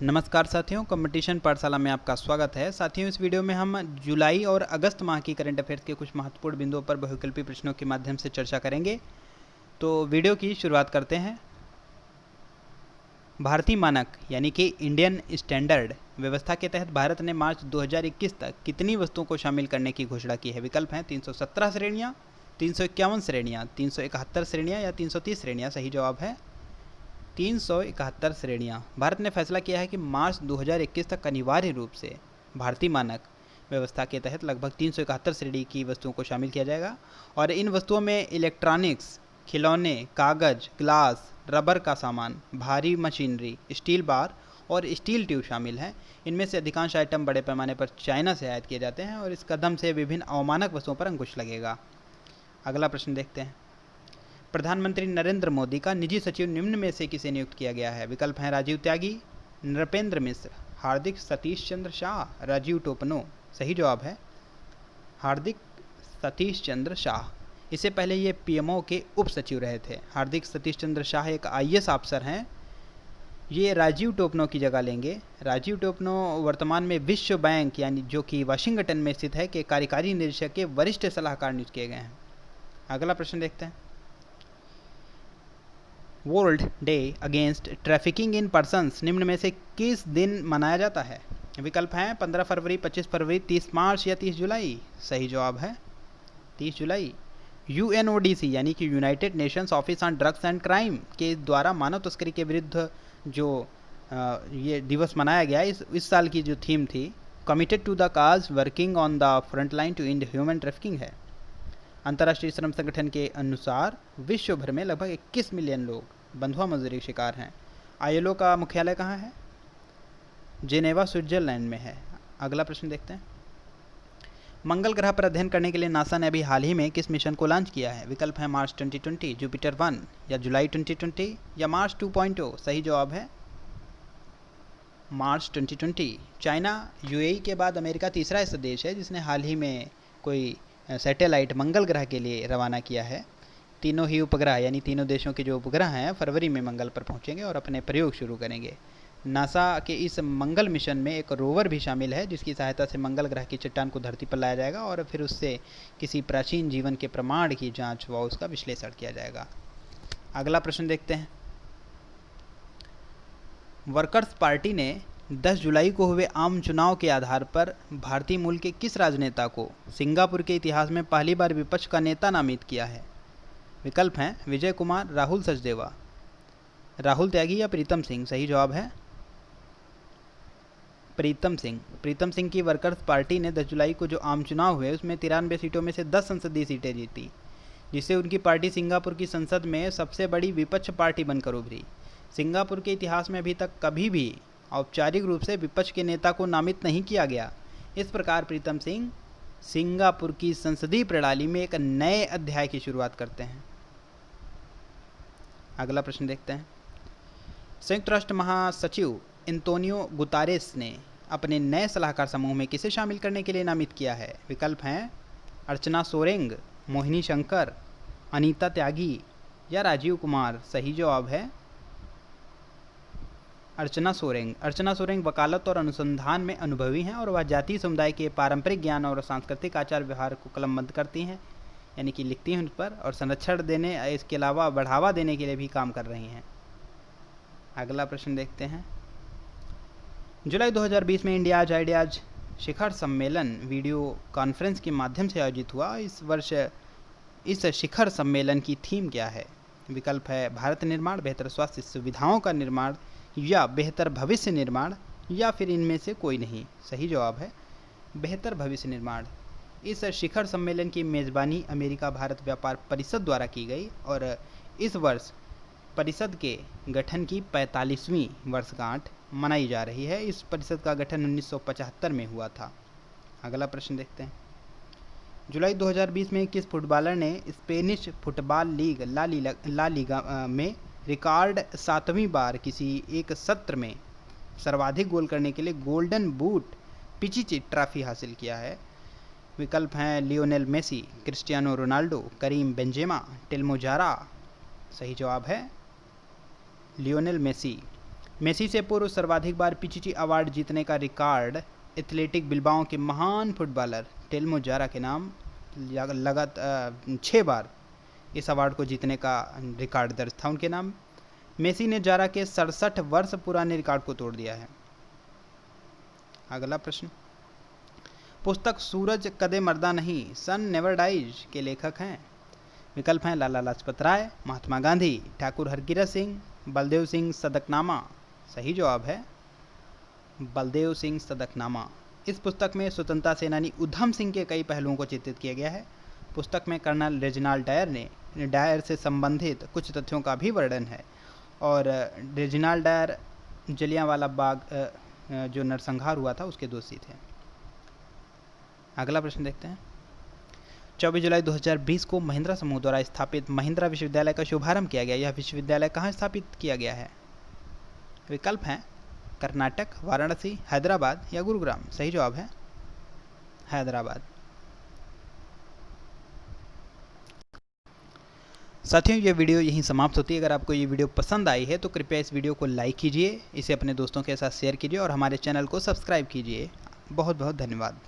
नमस्कार साथियों, कंपटीशन पाठशाला में आपका स्वागत है। साथियों, इस वीडियो में हम जुलाई और अगस्त माह की करंट अफेयर्स के कुछ महत्वपूर्ण बिंदुओं पर बहुविकल्पी प्रश्नों के माध्यम से चर्चा करेंगे। तो वीडियो की शुरुआत करते हैं। भारतीय मानक यानी कि इंडियन स्टैंडर्ड व्यवस्था के तहत भारत ने मार्च 2021 तक कितनी वस्तुओं को शामिल करने की घोषणा की है? विकल्प हैं 317 श्रेणियाँ, 351 श्रेणियाँ, 371 श्रेणियाँ या 330 श्रेणियाँ। सही जवाब है 371 श्रेणियाँ। भारत ने फैसला किया है कि मार्च 2021 तक अनिवार्य रूप से भारतीय मानक व्यवस्था के तहत लगभग 371 श्रेणी की वस्तुओं को शामिल किया जाएगा और इन वस्तुओं में इलेक्ट्रॉनिक्स, खिलौने, कागज, ग्लास, रबर का सामान, भारी मशीनरी, स्टील बार और स्टील ट्यूब शामिल हैं। इनमें से अधिकांश आइटम बड़े पैमाने पर चाइना से आयात किए जाते हैं और इस कदम से विभिन्न अवमानक वस्तुओं पर अंकुश लगेगा। अगला प्रश्न देखते हैं। प्रधानमंत्री नरेंद्र मोदी का निजी सचिव निम्न में से किसे नियुक्त किया गया है? विकल्प हैं राजीव त्यागी, नृपेंद्र मिश्र, हार्दिक सतीश चंद्र शाह, राजीव टोपनो। सही जवाब है हार्दिक सतीश चंद्र शाह। इससे पहले ये पीएमओ के उप सचिव रहे थे। हार्दिक सतीश चंद्र शाह एक आईएएस अफसर हैं। ये राजीव टोपनो की जगह लेंगे। राजीव टोपनो वर्तमान में विश्व बैंक यानी जो कि वाशिंगटन में स्थित है के कार्यकारी निदेशक के वरिष्ठ सलाहकार नियुक्त किए गए हैं। अगला प्रश्न देखते हैं। World day against trafficking in persons निम्न में से किस दिन मनाया जाता है? विकल्प हैं 15 फरवरी, 25 फरवरी, 30 मार्च या 30 जुलाई। सही जवाब है 30 जुलाई। यूएनओडीसी यानी कि United Nations office on drugs and crime के द्वारा मानव तस्करी के विरुद्ध जो ये दिवस मनाया गया, इस साल की जो थीम थी committed to the cause working on the front line to end human trafficking है। अंतर्राष्ट्रीय श्रम संगठन के अनुसार विश्व भर में लगभग 21 मिलियन लोग बंधुआ मजदूरी के शिकार हैं। आईएलओ का मुख्यालय कहाँ है? जेनेवा, स्विट्जरलैंड में है। अगला प्रश्न देखते हैं। मंगल ग्रह पर अध्ययन करने के लिए नासा ने अभी हाल ही में किस मिशन को लॉन्च किया है? विकल्प है मार्स 2020, जुपिटर 1 या जुलाई 2020 या मार्स 2.0। सही जवाब है मार्च 2020। चाइना यूएई के बाद अमेरिका तीसरा ऐसा देश है जिसने हाल ही में कोई सैटेलाइट मंगल ग्रह के लिए रवाना किया है। तीनों ही उपग्रह यानी तीनों देशों के जो उपग्रह हैं फरवरी में मंगल पर पहुंचेंगे और अपने प्रयोग शुरू करेंगे। नासा के इस मंगल मिशन में एक रोवर भी शामिल है जिसकी सहायता से मंगल ग्रह की चट्टान को धरती पर लाया जाएगा और फिर उससे किसी प्राचीन जीवन के प्रमाण की जांच व उसका विश्लेषण किया जाएगा। अगला प्रश्न देखते हैं। वर्कर्स पार्टी ने 10 जुलाई को हुए आम चुनाव के आधार पर भारतीय मूल के किस राजनेता को सिंगापुर के इतिहास में पहली बार विपक्ष का नेता नामित किया है? विकल्प हैं विजय कुमार, राहुल सचदेवा, राहुल त्यागी या प्रीतम सिंह। सही जवाब है प्रीतम सिंह। प्रीतम सिंह की वर्कर्स पार्टी ने 10 जुलाई को जो आम चुनाव हुए उसमें 93 सीटों में से 10 संसदीय सीटें जीती, जिससे उनकी पार्टी सिंगापुर की संसद में सबसे बड़ी विपक्ष पार्टी बनकर उभरी। सिंगापुर के इतिहास में अभी तक कभी भी औपचारिक रूप से विपक्ष के नेता को नामित नहीं किया गया। इस प्रकार प्रीतम सिंह सिंगापुर की संसदीय प्रणाली में एक नए अध्याय की शुरुआत करते हैं। अगला प्रश्न देखते हैं। संयुक्त राष्ट्र महासचिव एंटोनियो गुतारेस ने अपने नए सलाहकार समूह में किसे शामिल करने के लिए नामित किया है? विकल्प हैं अर्चना सोरेंग, मोहिनी शंकर, अनीता त्यागी या राजीव कुमार। सही जवाब है अर्चना सोरेंग। अर्चना सोरेंग वकालत और अनुसंधान में अनुभवी हैं और वह जातीय समुदाय के पारंपरिक ज्ञान और सांस्कृतिक आचार व्यवहार को कलमबंद करती हैं, यानी कि लिखती हैं उन पर, और संरक्षण देने इसके अलावा बढ़ावा देने के लिए भी काम कर रही हैं। अगला प्रश्न देखते हैं। जुलाई 2020 में इंडिया आज आइडियाज शिखर सम्मेलन वीडियो कॉन्फ्रेंस के माध्यम से आयोजित हुआ। इस वर्ष इस शिखर सम्मेलन की थीम क्या है? विकल्प है भारत निर्माण, बेहतर स्वास्थ्य सुविधाओं का निर्माण या बेहतर भविष्य निर्माण या फिर इनमें से कोई नहीं। सही जवाब है बेहतर भविष्य निर्माण। इस शिखर सम्मेलन की मेज़बानी अमेरिका भारत व्यापार परिषद द्वारा की गई और इस वर्ष परिषद के गठन की 45वीं वर्षगांठ मनाई जा रही है। इस परिषद का गठन 1975 में हुआ था। अगला प्रश्न देखते हैं। जुलाई 2020 में किस फुटबॉलर ने Spanish football league La Liga में रिकॉर्ड 7वीं बार किसी एक सत्र में सर्वाधिक गोल करने के लिए गोल्डन बूट पिचिची ट्रॉफी हासिल किया है? विकल्प हैं Lionel Messi, Cristiano Ronaldo, Karim Benzema, टिल्मो जारा। सही जवाब है लियोनेल मेसी। मेसी से पूर्व सर्वाधिक बार पिचिची अवार्ड जीतने का रिकॉर्ड एथलेटिक बिल्बाओ के महान फुटबॉलर टेल्मो जारा के नाम लगातार 6 बार इस अवार्ड को जीतने का रिकॉर्ड दर्ज था उनके नाम। मेसी ने जारा के 67 वर्ष पुराने रिकॉर्ड को तोड़ दिया है। अगला प्रश्न, पुस्तक सूरज कदे मर्दा नहीं सन नेवर डाइज के लेखक हैं। विकल्प हैं लाला लाजपत राय, महात्मा गांधी, ठाकुर हरकिरत सिंह, बलदेव सिंह सदकनामा। सही जवाब है बलदेव सिंह सदकनामा। इस पुस्तक में स्वतंत्रता सेनानी उधम सिंह के कई पहलुओं को चित्रित किया गया है। पुस्तक में कर्नल रेजिनाल्ड डायर से संबंधित कुछ तथ्यों का भी वर्णन है और रेजिनाल्ड डायर जलियांवाला बाग जो नरसंहार हुआ था उसके दोषी थे। अगला प्रश्न देखते हैं। 24 जुलाई 2020 को महिंद्रा समूह द्वारा स्थापित महिंद्रा विश्वविद्यालय का शुभारंभ किया गया। यह विश्वविद्यालय कहाँ स्थापित किया गया है? विकल्प हैं कर्नाटक, वाराणसी, हैदराबाद या गुरुग्राम। सही जवाब है हैदराबाद। साथियों, ये वीडियो यहीं समाप्त होती है। अगर आपको ये वीडियो पसंद आई है तो कृपया इस वीडियो को लाइक कीजिए, इसे अपने दोस्तों के साथ शेयर कीजिए और हमारे चैनल को सब्सक्राइब कीजिए। बहुत बहुत धन्यवाद।